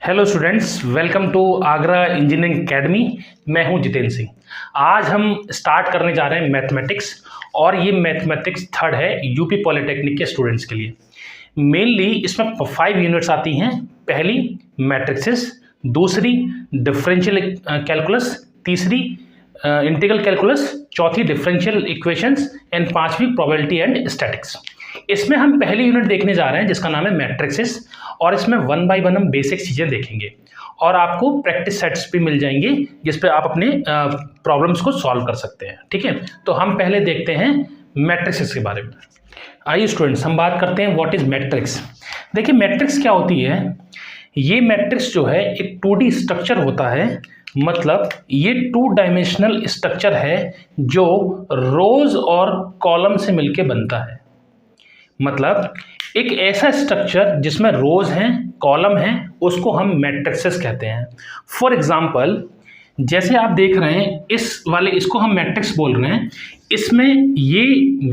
Hello students, welcome to Agra engineering academy. मैं हूं जितेंद्र सिंह। आज हम स्टार्ट करने जा रहे हैं मैथमेटिक्स, और ये मैथमेटिक्स थर्ड है यूपी पॉलिटेक्निक के स्टूडेंट्स के लिए। मेनली इसमें 5 यूनिट्स आती हैं। पहली मैट्रिक्सेस, दूसरी डिफरेंशियल कैलकुलस, तीसरी इंटीग्रल कैलकुलस, चौथी डिफरेंशियल इक्वेशंस एंड पांचवी प्रोबेबिलिटी एंड स्टैटिक्स। इसमें हम पहली यूनिट देखने जा रहे हैं जिसका नाम है मैट्रिक्सेस, और इसमें 1 बाय 1 हम बेसिक चीज़ें देखेंगे और आपको प्रैक्टिस सेट्स भी मिल जाएंगे जिस पे आप अपने प्रॉब्लम्स को सॉल्व कर सकते हैं। ठीक है, तो हम पहले देखते हैं मैट्रिक्सेस के बारे में। आइए स्टूडेंट्स, हम बात करते हैं व्हाट इज मैट्रिक्स। देखिए मैट्रिक्स क्या होती है। ये मैट्रिक्स जो है एक 2D स्ट्रक्चर होता है, मतलब ये 2 डायमेंशनल स्ट्रक्चर है जो रोज और कॉलम से मिलके बनता है। मतलब एक ऐसा स्ट्रक्चर जिसमें रोज हैं, कॉलम हैं, उसको हम मैट्रिक्सेस कहते हैं। फॉर एग्जांपल, जैसे आप देख रहे हैं इसको हम मैट्रिक्स बोल रहे हैं। इसमें ये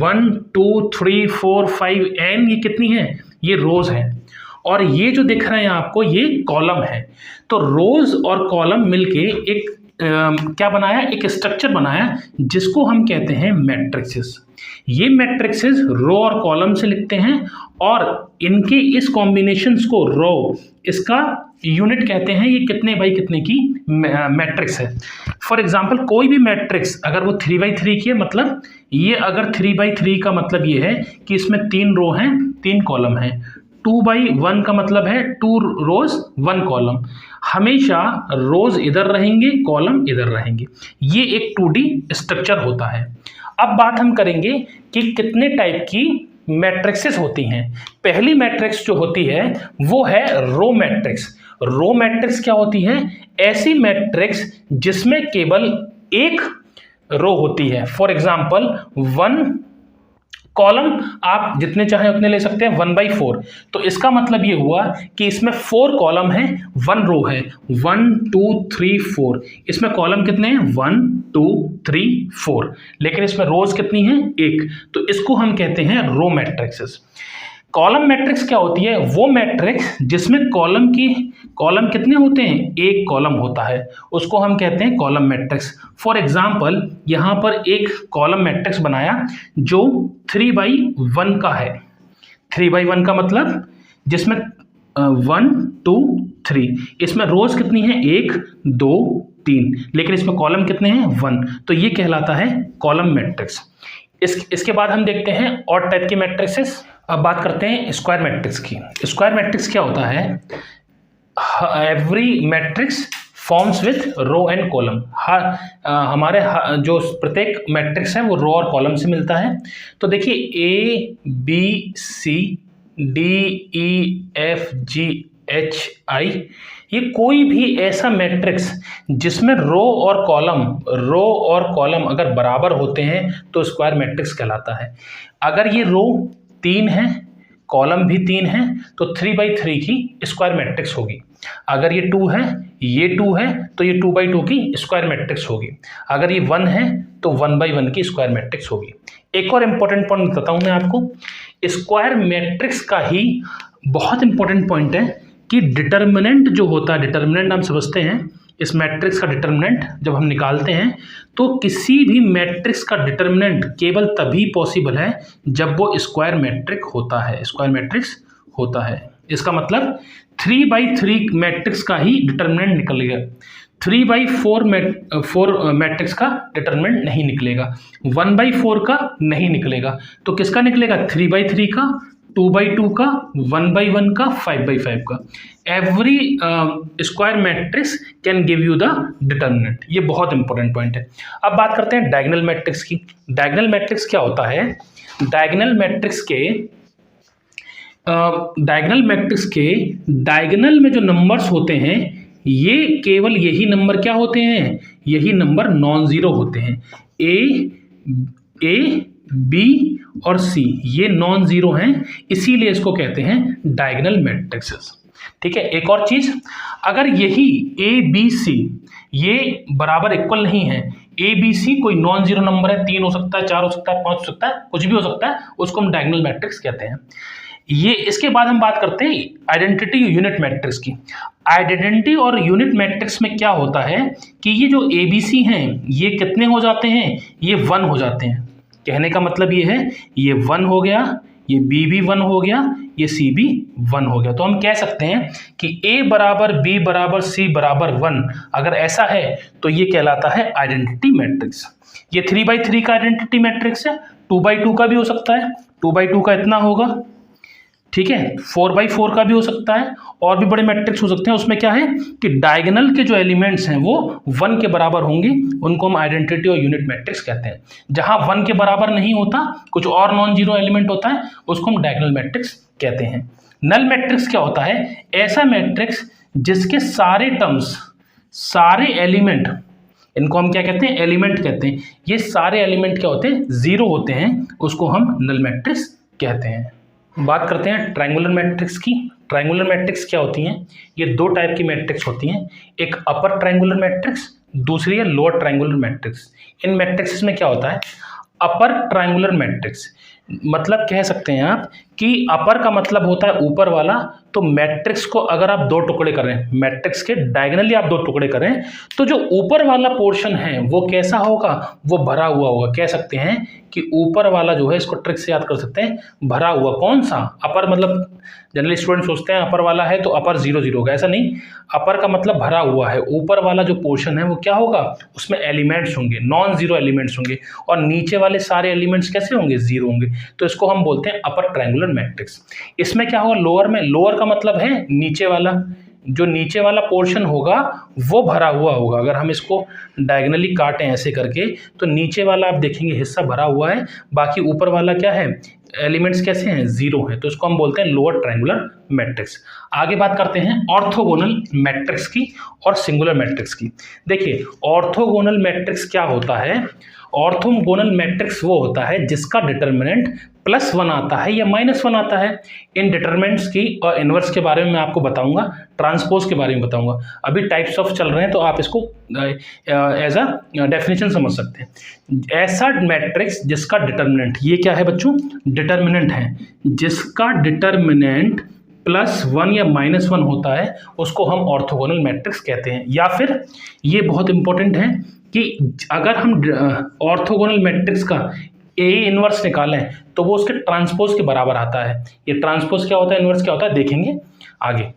1 2 3 4 5 एन ये कितनी है, ये रोज हैं, और ये जो दिख रहे हैं आपको ये कॉलम है। तो रोज और कॉलम मिलके एक क्या बनाया, एक स्ट्रक्चर बनाया जिसको हम कहते हैं मैट्रिक्सेस। ये मैट्रिक्सेस रो और कॉलम से लिखते हैं, और इनके इस कॉम्बिनेशंस को रो इसका यूनिट कहते हैं। ये कितने बाई कितने की मैट्रिक्स है। फॉर एग्जांपल, कोई भी मैट्रिक्स अगर वो 3 बाई 3 की है, मतलब ये अगर 3 बाई 3 का मतलब ये है कि इसमें 3 रो हैं 3 कॉलम हैं। 2 बाई 1 का मतलब है 2 रोज 1 कॉलम। हमेशा रोज इधर रहेंगे, कॉलम इधर रहेंगे। ये एक 2D स्ट्रक्चर होता है। अब बात हम करेंगे कि कितने टाइप की मैट्रिक्सेस होती हैं। पहली मैट्रिक्स जो होती है वो है रो मैट्रिक्स। रो मैट्रिक्स क्या होती है, ऐसी मैट्रिक्स जिसमें केवल एक रो होती है। फॉर एग्जांपल 1 कॉलम आप जितने चाहें उतने ले सकते हैं, 1/4। तो इसका मतलब ये हुआ कि इसमें 4 कॉलम है, 1 रो है। 1 2 3 4, इसमें कॉलम कितने हैं, 1 2 3 4, लेकिन इसमें रोज कितनी है, 1। तो इसको हम कहते हैं रो मैट्रिक्सेस। कॉलम मैट्रिक्स क्या होती है, वो मैट्रिक्स जिसमें कॉलम कितने होते हैं, 1 कॉलम होता है, उसको हम कहते हैं कॉलम मैट्रिक्स। फॉर एग्जांपल, यहाँ पर एक कॉलम मैट्रिक्स बनाया जो 3/1 का है। 3/1 का मतलब जिसमें 1 2 3, इसमें रोज कितनी है, 1 2 3, लेकिन इसमें कॉलम कितने हैं, 1। तो ये कहलाता है कॉलम मैट्रिक्स। इसके बाद हम देखते हैं और टाइप की मैट्रिक्सेस। अब बात करते हैं स्क्वायर मैट्रिक्स की। स्क्वायर मैट्रिक्स क्या होता है, every matrix forms with row and column. हमारे जो प्रत्येक मैट्रिक्स है वो रो और कॉलम से मिलता है। तो देखिए A B C D E F G H I, ये कोई भी ऐसा मैट्रिक्स जिसमें रो और कॉलम अगर बराबर होते हैं तो स्क्वायर मैट्रिक्स कहलाता है। अगर ये रो 3 है, कॉलम भी 3 है, तो 3/3 की स्क्वायर मैट्रिक्स होगी। अगर ये 2 है, ये 2 है, तो ये 2/2 की स्क्वायर मैट्रिक्स होगी। अगर ये 1 है तो 1/1 की स्क्वायर मैट्रिक्स होगी। एक और इंपॉर्टेंट पॉइंट बताता हूं मैं आपको, स्क्वायर मैट्रिक्स का ही बहुत इंपॉर्टेंट पॉइंट है कि डिटर्मिनेंट जो होता है, डिटर्मिनेंट हम समझते हैं, इस मैट्रिक्स का डिटर्मिनेंट जब हम निकालते हैं तो किसी भी मैट्रिक्स का डिटर्मिनेंट केवल तभी पॉसिबल है जब वो स्क्वायर मैट्रिक होता है, स्क्वायर मैट्रिक्स होता है। इसका मतलब 3/3 मैट्रिक्स का ही डिटर्मिनेंट निकलेगा, 3/4 मैट्रिक्स का डिटर्मिनेंट नहीं निकलेगा, 1/4 का नहीं निकलेगा। तो किसका निकलेगा, 3/3 का, 2/2 का, 1/1 का, 5/5 का। Every square matrix can give you the determinant. ये बहुत इंपॉर्टेंट पॉइंट है। अब बात करते हैं डायगोनल मैट्रिक्स की। डायगोनल मैट्रिक्स क्या होता है, डायगोनल मैट्रिक्स के डायगोनल में जो नंबर्स होते हैं ये केवल यही नंबर क्या होते हैं, यही नंबर नॉन जीरो होते हैं। ए बी और सी ये नॉन जीरो हैं, इसीलिए इसको कहते हैं डायगोनल मैट्रिक्सेस। ठीक है, एक और चीज, अगर यही ए बी सी ये बराबर इक्वल नहीं है, ए बी सी कोई नॉन जीरो नंबर है, 3 हो सकता है, 4 हो सकता है, 5 हो सकता है, कुछ भी हो सकता है, उसको हम डायगोनल मैट्रिक्स कहते हैं। ये इसके बाद हम बात करते हैं आइडेंटिटी यूनिट मैट्रिक्स की। आइडेंटिटी और यूनिट मैट्रिक्स में क्या होता है कि ये जो ABC हैं ये कितने हो जाते हैं, ये 1 हो जाते हैं। कहने का मतलब ये है, ये 1 हो गया, ये B भी 1 हो गया, ये C भी 1 हो गया। तो हम कह सकते हैं कि A बराबर B बराबर C बराबर 1 अगर ऐसा है तो ये कहलाता है आइडेंटिटी मैट्रिक्स। ये 3x3 का आइडेंटिटी मैट्रिक्स है, 2x2 का भी हो सकता है, 2x2 का इतना होगा, ठीक है, 4x4 का भी हो सकता है, और भी बड़े मैट्रिक्स हो सकते हैं। उसमें क्या है कि डायगोनल के जो एलिमेंट्स हैं वो 1 के बराबर होंगे, उनको हम आइडेंटिटी और यूनिट मैट्रिक्स कहते हैं। जहां 1 के बराबर नहीं होता, कुछ और नॉन जीरो एलिमेंट होता है, उसको हम डायगोनल मैट्रिक्स कहते हैं। नल मैट्रिक्स क्या होता है, ऐसा मैट्रिक्स जिसके सारे टर्म्स, सारे एलिमेंट, इनको हम क्या कहते हैं, एलिमेंट कहते हैं, ये सारे एलिमेंट क्या होते हैं, 0 होते हैं, उसको हम नल मैट्रिक्स कहते हैं। बात करते हैं ट्रायंगुलर मैट्रिक्स की। ट्रायंगुलर मैट्रिक्स क्या होती हैं, ये 2 टाइप की मैट्रिक्स होती हैं, एक अपर ट्रायंगुलर मैट्रिक्स, दूसरी है लोअर ट्रायंगुलर मैट्रिक्स। इन मैट्रिक्स में क्या होता है, अपर ट्रायंगुलर मैट्रिक्स मतलब कह सकते हैं आप कि अपर का मतलब होता है ऊपर वाला। तो मैट्रिक्स को अगर आप 2 टुकड़े करें, मैट्रिक्स के डायगोनली आप 2 टुकड़े करें, तो जो ऊपर वाला पोर्शन है वो कैसा होगा, वो भरा हुआ होगा। कह सकते हैं कि ऊपर वाला जो है, इसको ट्रिक से याद कर सकते हैं, भरा हुआ। कौन सा अपर, मतलब जनरली स्टूडेंट सोचते हैं अपर वाला है तो अपर 0 0 होगा, ऐसा नहीं। अपर का मतलब भरा हुआ है, ऊपर वाला जो पोर्शन है वो क्या होगा, उसमें एलिमेंट्स होंगे, नॉन जीरो एलिमेंट्स होंगे, और नीचे वाले सारे एलिमेंट्स कैसे होंगे, 0 होंगे। तो इसको हम बोलते हैं अपर ट्रायंगुलर मैट्रिक्स। इसमें क्या होगा, लोअर में, लोअर का मतलब है नीचे वाला, जो नीचे वाला पोर्शन होगा वो भरा हुआ होगा। अगर हम इसको डायगोनली काटें ऐसे करके, तो नीचे वाला आप देखेंगे हिस्सा भरा हुआ है, बाकी ऊपर वाला क्या है, एलिमेंट्स कैसे हैं, 0 हैं। तो इसको हम बोलते हैं लोअर ट्रायंगुलर मैट्रिक्स। आगे बात करते हैं ऑर्थोगोनल मैट्रिक्स की और सिंगुलर मैट्रिक्स की। देखिए ऑर्थोगोनल मैट्रिक्स क्या होता है, ऑर्थोगोनल मैट्रिक्स वो होता है जिसका डिटर्मिनेंट +1 आता है या -1 आता है। इन डिटर्मिनेंट्स की और इनवर्स के बारे में मैं आपको बताऊंगा, ट्रांसपोज के बारे में बताऊंगा। अभी टाइप्स ऑफ चल रहे हैं तो आप इसको एज अ डेफिनेशन समझ सकते हैं। ऐसा मैट्रिक्स जिसका डिटर्मिनेंट, ये क्या है बच्चों, डिटर्मिनेंट है, जिसका डिटर्मिनेंट +1 या -1 होता है, उसको हम ऑर्थोगोनल मैट्रिक्स कहते हैं। या फिर ये बहुत इंपॉर्टेंट है कि अगर हम ऑर्थोगोनल मैट्रिक्स का ए इनवर्स निकालें तो वो उसके ट्रांसपोज के बराबर आता है। ये ट्रांसपोज क्या होता है, इनवर्स क्या होता है, देखेंगे आगे।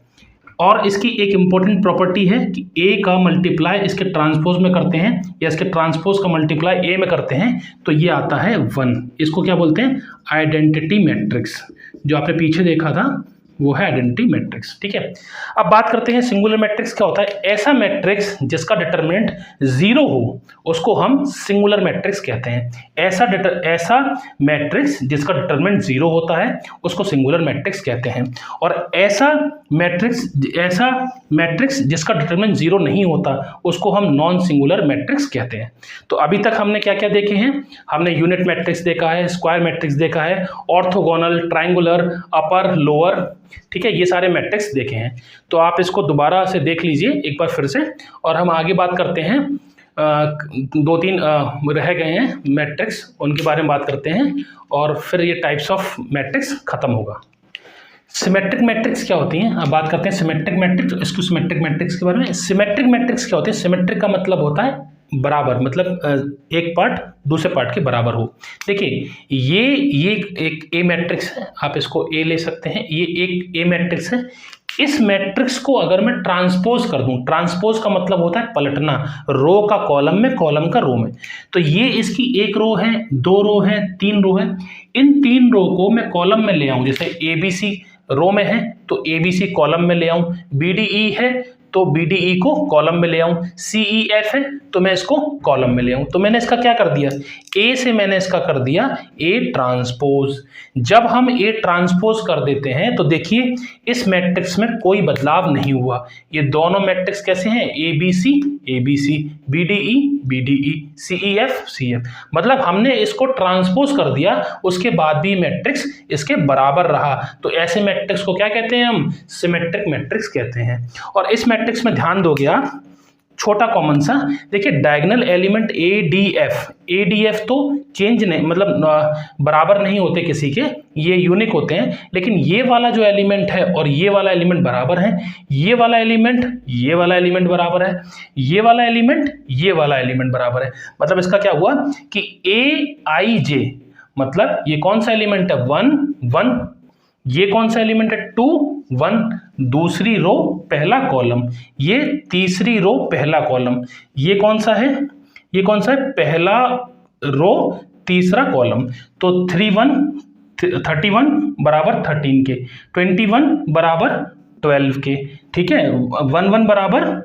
और इसकी एक इंपॉर्टेंट प्रॉपर्टी है कि ए का मल्टीप्लाई इसके ट्रांसपोज में करते हैं या इसके ट्रांसपोज का मल्टीप्लाई ए में करते हैं तो ये आता है 1। इसको क्या बोलते हैं, आइडेंटिटी मैट्रिक्स। जो आपने पीछे देखा था वो है आइडेंटिटी मैट्रिक्स, ठीक है। अब बात करते हैं सिंगुलर मैट्रिक्स क्या होता है। ऐसा मैट्रिक्स जिसका डिटर्मिनेंट 0 हो उसको हम सिंगुलर मैट्रिक्स कहते हैं। ऐसा मैट्रिक्स जिसका डिटर्मिनेंट 0 होता है उसको सिंगुलर मैट्रिक्स कहते हैं। और ऐसा मैट्रिक्स जिसका डिटर्मिनेंट 0 नहीं होता उसको हम नॉन सिंगुलर मैट्रिक्स कहते हैं। तो अभी तक हमने क्या क्या देखे हैं, हमने यूनिट मैट्रिक्स देखा है, स्क्वायर मैट्रिक्स देखा है, ऑर्थोगोनल, ट्रायंगुलर, अपर, लोअर, ठीक है, ये सारे मैट्रिक्स देखे हैं। तो आप इसको दोबारा से देख लीजिए एक बार फिर से, और हम आगे बात करते हैं। 2-3 रह गए हैं मैट्रिक्स, उनके बारे में बात करते हैं और फिर ये टाइप्स ऑफ मैट्रिक्स खत्म होगा। सिमेट्रिक मैट्रिक्स क्या होती हैं, अब बात करते हैं सिमेट्रिक मैट्रिक्स, इसको सिमेट्रिक मैट्रिक्स के बारे में। सिमेट्रिक मैट्रिक्स क्या होते हैं, सिमेट्रिक का मतलब होता है बराबर, मतलब एक पार्ट दूसरे पार्ट के बराबर हो। देखिए ये एक ए मैट्रिक्स है, आप इसको ए ले सकते हैं, ये एक ए मैट्रिक्स है। इस मैट्रिक्स को अगर मैं ट्रांसपोज कर दूं, ट्रांसपोज का मतलब होता है पलटना, रो का कॉलम में, कॉलम का रो में। तो ये इसकी 1 रो है, 2 रो है, 3 रो है। इन 3 रो को मैं कॉलम में ले आऊं, जैसे ABC रो में है तो ABC कॉलम में ले आऊं, BDE है तो BDE को कॉलम में ले आऊं, CEF है तो मैं इसको कॉलम में ले आऊं। तो मैंने इसका क्या कर दिया, A से मैंने इसका कर दिया A ट्रांसपोज। जब हम A ट्रांसपोज कर देते हैं तो देखिए इस मैट्रिक्स में कोई बदलाव नहीं हुआ। ये दोनों मैट्रिक्स कैसे हैं, ABC ABC, BDE BDE, CEF CF, मतलब हमने इसको ट्रांसपोज कर दिया, उसके बाद भी मैट्रिक्स इसके बराबर रहा। तो ऐसे मैट्रिक्स को क्या कहते हैं, हम सिमेट्रिक मैट्रिक्स कहते हैं। और इस मैट्रिक्स में ध्यान दोगे आप, छोटा कॉमन सा। देखिए डायगोनल एलिमेंट ADF तो चेंज नहीं, मतलब बराबर नहीं होते किसी के, ये यूनिक होते हैं। लेकिन ये वाला जो एलिमेंट है और ये वाला एलिमेंट बराबर है, ये वाला एलिमेंट बराबर है, ये वाला एलिमेंट बराबर है। मतलब इसका क्या हुआ कि AIJ, मतलब ये कौन सा एलिमेंट है 1 1, ये कौन सा एलिमेंट है 2 1, दूसरी रो पहला कॉलम, ये तीसरी रो पहला कॉलम, ये कौन सा है पहला रो तीसरा कॉलम। तो 31 बराबर 13 के, 21 बराबर 12 के, ठीक है। 1 बराबर,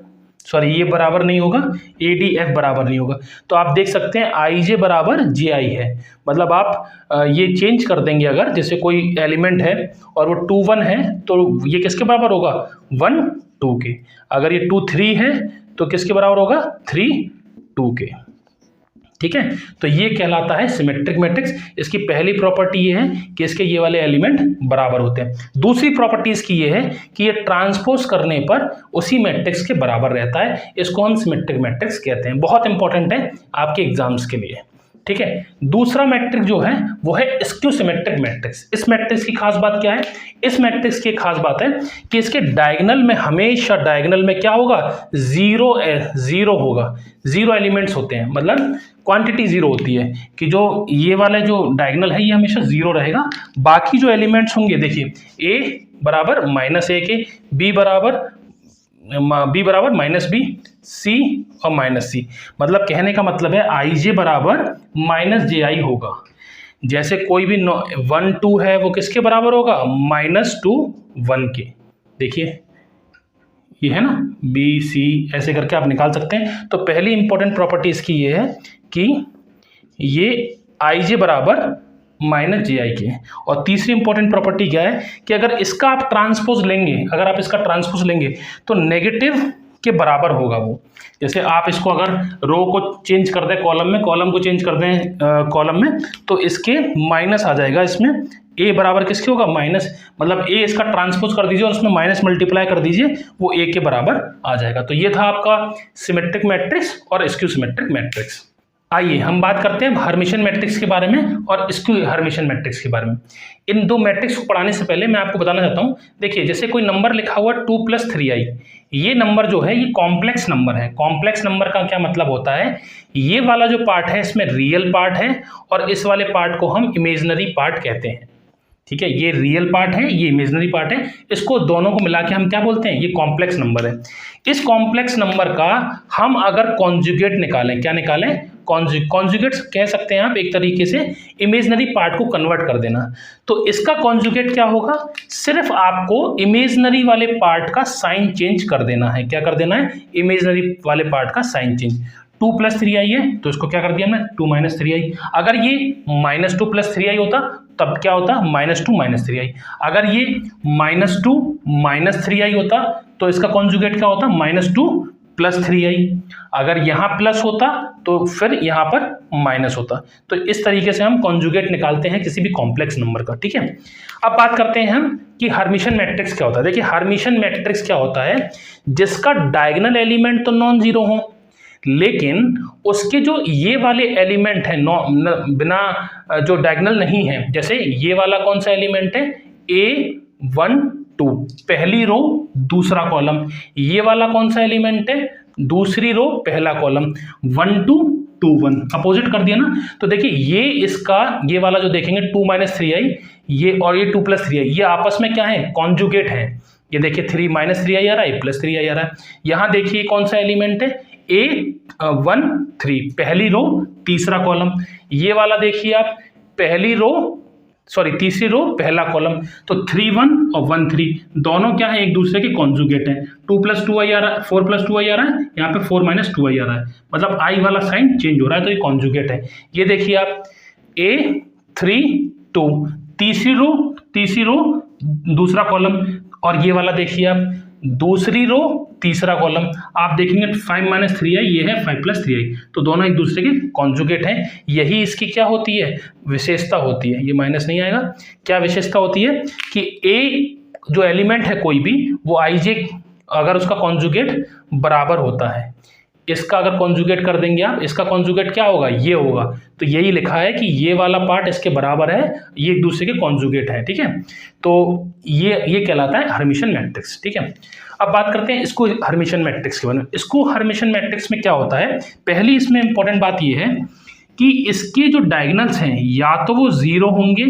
सॉरी ये बराबर नहीं होगा, ADF बराबर नहीं होगा। तो आप देख सकते हैं IJ बराबर JI है। मतलब आप ये चेंज कर देंगे, अगर जैसे कोई एलिमेंट है और वो 2 1 है तो ये किसके बराबर होगा 1 2 के। अगर ये 2 3 है तो किसके बराबर होगा 3 2 के, ठीक है। तो ये कहलाता है सिमेट्रिक मैट्रिक्स। इसकी पहली प्रॉपर्टी ये है कि इसके ये वाले एलिमेंट बराबर होते हैं। दूसरी प्रॉपर्टी इसकी ये है कि ये ट्रांसपोज करने पर उसी मैट्रिक्स के बराबर रहता है। इसको हम सिमेट्रिक मैट्रिक्स कहते हैं। बहुत इंपॉर्टेंट है आपके एग्जाम्स के लिए, ठीक है। दूसरा मैट्रिक जो है वो है स्क्यू सिमेट्रिक मैट्रिक्स। इस मैट्रिक्स की खास बात क्या है? इस मैट्रिक्स की खास बात है कि इसके डायगोनल में हमेशा डायगोनल में क्या होगा, जीरो होगा, 0 एलिमेंट्स होते हैं। मतलब क्वांटिटी 0 होती है कि जो ये वाला जो डायगोनल है ये हमेशा 0 रहेगा। बाकी जो एलिमेंट्स होंगे, देखिए A बराबर -A के, B बराबर -B, C और -C। मतलब कहने का मतलब है IJ बराबर -JI होगा। जैसे कोई भी 1 2 है वो किसके बराबर होगा -2 1 के। देखिए ये है ना B C, ऐसे करके आप निकाल सकते हैं। तो पहली इंपॉर्टेंट प्रॉपर्टी इसकी ये है कि ये IJ बराबर -JI के। और तीसरी इंपॉर्टेंट प्रॉपर्टी क्या है कि अगर इसका आप ट्रांसपोज लेंगे, तो नेगेटिव के बराबर होगा वो। जैसे आप इसको अगर रो को चेंज कर दें कॉलम में, कॉलम को चेंज कर दें कॉलम में, तो इसके माइनस आ जाएगा। इसमें A बराबर किसके होगा माइनस, मतलब A इसका ट्रांसपोज कर दीजिए और उसमें माइनस मल्टीप्लाई कर दीजिए, वो A के बराबर आ जाएगा। तो ये था आपका सिमेट्रिक मैट्रिक्स और स्क्यू सिमेट्रिक मैट्रिक्स। आइए हम बात करते हैं हर्मिशन मैट्रिक्स के बारे में और स्क्यू हर्मिशन मैट्रिक्स के बारे में। इन दो मैट्रिक्स को पढ़ाने से पहले मैं आपको बताना चाहता हूं, देखिए जैसे कोई नंबर लिखा हुआ 2 + 3i, ये नंबर जो है ये कॉम्प्लेक्स नंबर है। कॉम्प्लेक्स नंबर का क्या मतलब होता है, ये वाला जो पार्ट है इसमें रियल पार्ट है और इस वाले पार्ट को हम इमेजिनरी पार्ट कहते हैं, ठीक है। ये रियल पार्ट है, ये इमेजिनरी पार्ट है, इसको दोनों को मिला के हम क्या बोलते हैं, ये कॉम्प्लेक्स नंबर है। इस कॉम्प्लेक्स नंबर का हम अगर कॉन्जुगेट निकालें, क्या निकालें, कॉन्जुगेट कह सकते हैं आप एक तरीके से इमेजिनरी पार्ट को कन्वर्ट कर देना। तो इसका कॉन्जुगेट क्या होगा, सिर्फ आपको इमेजिनरी वाले पार्ट का साइन चेंज कर देना है। क्या कर देना है, इमेजिनरी वाले पार्ट का साइन चेंज। 2 + 3i है तो इसको क्या कर दिया हमने 2 - 3i। अगर ये -2 + 3i होता तब क्या होता, -2 - 3i। अगर ये -2 - 3i होता तो इसका कॉन्जुगेट क्या होता, -2 + 3i। अगर यहाँ प्लस होता तो फिर यहाँ पर माइनस होता। तो इस तरीके से हम कॉन्जुगेट निकालते हैं किसी भी कॉम्प्लेक्स नंबर का, ठीक है। अब बात करते हैं हम कि हर्मिशन मैट्रिक्स क्या होता है। देखिए हर्मिशन मैट्रिक्स क्या होता है, जिसका डायगोनल एलिमेंट तो नॉन जीरो हो, लेकिन उसके जो ये वाले एलिमेंट है बिना जो डायगोनल नहीं है। जैसे ये वाला कौन सा एलिमेंट है, A1 2, पहली रो दूसरा कॉलम। ये वाला कौन सा एलिमेंट है, दूसरी रो पहला कॉलम। 1 2 2 1 अपोजिट कर दिया ना। तो देखिए ये इसका ये वाला जो देखेंगे 2 - 3i, ये और ये 2 + 3i, ये आपस में क्या है, कॉन्जुगेट है। ये देखिए 3 - 3i आ रहा है, +3i आ रहा है। यहाँ देखिए कौन सा एलिमेंट है, A1 3, पहली रो तीसरा कॉलम। ये वाला देखिए आप, पहली रो तीसरी रो पहला कॉलम। तो 3 1 और 1 3 दोनों क्या है, एक दूसरे के कॉन्जुगेट है। 2 + 2i आ रहा है, 4 + 2i आ रहा है, यहाँ पे 4 - 2i आ रहा है, मतलब i वाला साइन चेंज हो रहा है, तो ये कॉन्जुगेट है। ये देखिए आप A3 2, तीसरी रो दूसरा कॉलम, और ये वाला देखिए आप दूसरी रो तीसरा कॉलम। आप देखेंगे 5 - 3i, ये है 5 + 3i, तो दोनों एक दूसरे के कॉन्जुगेट हैं। यही इसकी क्या होती है, विशेषता होती है। ये माइनस नहीं आएगा। क्या विशेषता होती है कि A जो एलिमेंट है कोई भी, वो IJ अगर उसका कॉन्जुगेट बराबर होता है, इसका अगर कॉन्जुगेट कर देंगे आप, इसका कॉन्जुगेट क्या होगा, ये होगा। तो यही लिखा है कि ये वाला पार्ट इसके बराबर है, ये एक दूसरे के कॉन्जुगेट है, ठीक है। तो ये कहलाता है हर्मिशन मैट्रिक्स, ठीक है। अब बात करते हैं इसको हर्मिशन मैट्रिक्स के बारे में। इसको हर्मिशन मैट्रिक्स में क्या होता है, पहली इसमें इंपॉर्टेंट बात ये है कि इसके जो डायगोनल्स हैं या तो वो 0 होंगे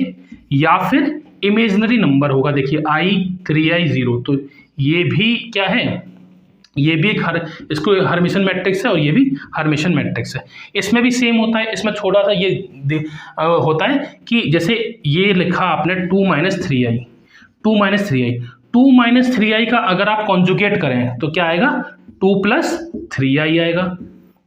या फिर इमेजिनरी नंबर होगा। देखिए i 3i 0, तो ये भी क्या है, ये भी एक इसको हर्मिशन मैट्रिक्स है और ये भी हर्मिशन मैट्रिक्स है। इसमें भी सेम होता है, इसमें थोड़ा सा ये होता है कि जैसे ये लिखा आपने 2 - 3i, 2 - 3i, 2 - 3i का अगर आप कॉन्जुगेट करें तो क्या आएगा, 2 + 3i आएगा,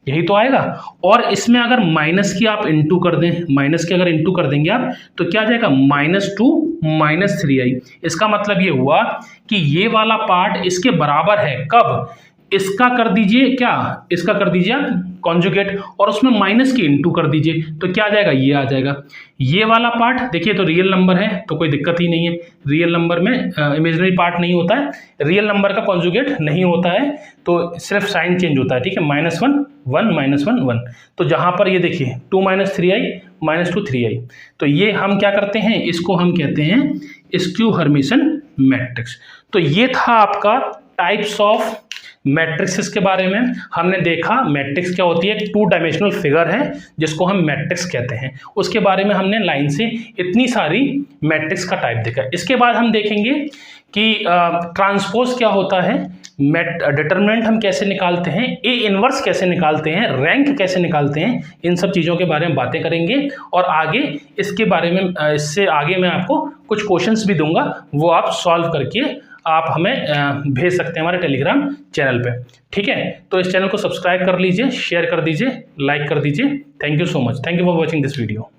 यही तो आएगा। और इसमें अगर माइनस की आप इंटू कर दें, माइनस के अगर इंटू कर देंगे आप तो क्या जाएगा, -2 - 3i। इसका मतलब ये हुआ कि ये वाला पार्ट इसके बराबर है, कब, इसका कर दीजिए क्या, इसका कर दीजिए आप कॉन्जुगेट और उसमें माइनस की इंटू कर दीजिए, तो क्या आ जाएगा, ये आ जाएगा। ये वाला पार्ट देखिए तो रियल नंबर है तो कोई दिक्कत ही नहीं है, रियल नंबर में इमेजिनरी पार्ट नहीं होता है, रियल नंबर का कॉन्जुगेट नहीं होता है, तो सिर्फ साइन चेंज होता है, ठीक है। -1 1 -1 1, तो जहाँ पर ये देखिए 2 - 3i -2 3i, तो ये हम क्या करते हैं, इसको हम कहते हैं स्क्यू हर्मिशन मैट्रिक्स। तो ये था आपका टाइप्स ऑफ मैट्रिक्स के बारे में। हमने देखा मैट्रिक्स क्या होती है, एक 2 डायमेंशनल फिगर है जिसको हम मैट्रिक्स कहते हैं, उसके बारे में हमने लाइन से इतनी सारी मैट्रिक्स का टाइप देखा। इसके बाद हम देखेंगे कि ट्रांसपोज क्या होता है, डिटरमिनेंट हम कैसे निकालते हैं, ए इनवर्स कैसे निकालते हैं, रैंक कैसे निकालते हैं, इन सब चीज़ों के बारे में बातें करेंगे। और आगे इसके बारे में, इससे आगे मैं आपको कुछ क्वेश्चंस भी दूंगा, वो आप सॉल्व करके आप हमें भेज सकते हैं हमारे टेलीग्राम चैनल पे, ठीक है। तो इस चैनल को सब्सक्राइब कर लीजिए, शेयर कर दीजिए, लाइक कर दीजिए। Thank you so much, thank you for watching this video.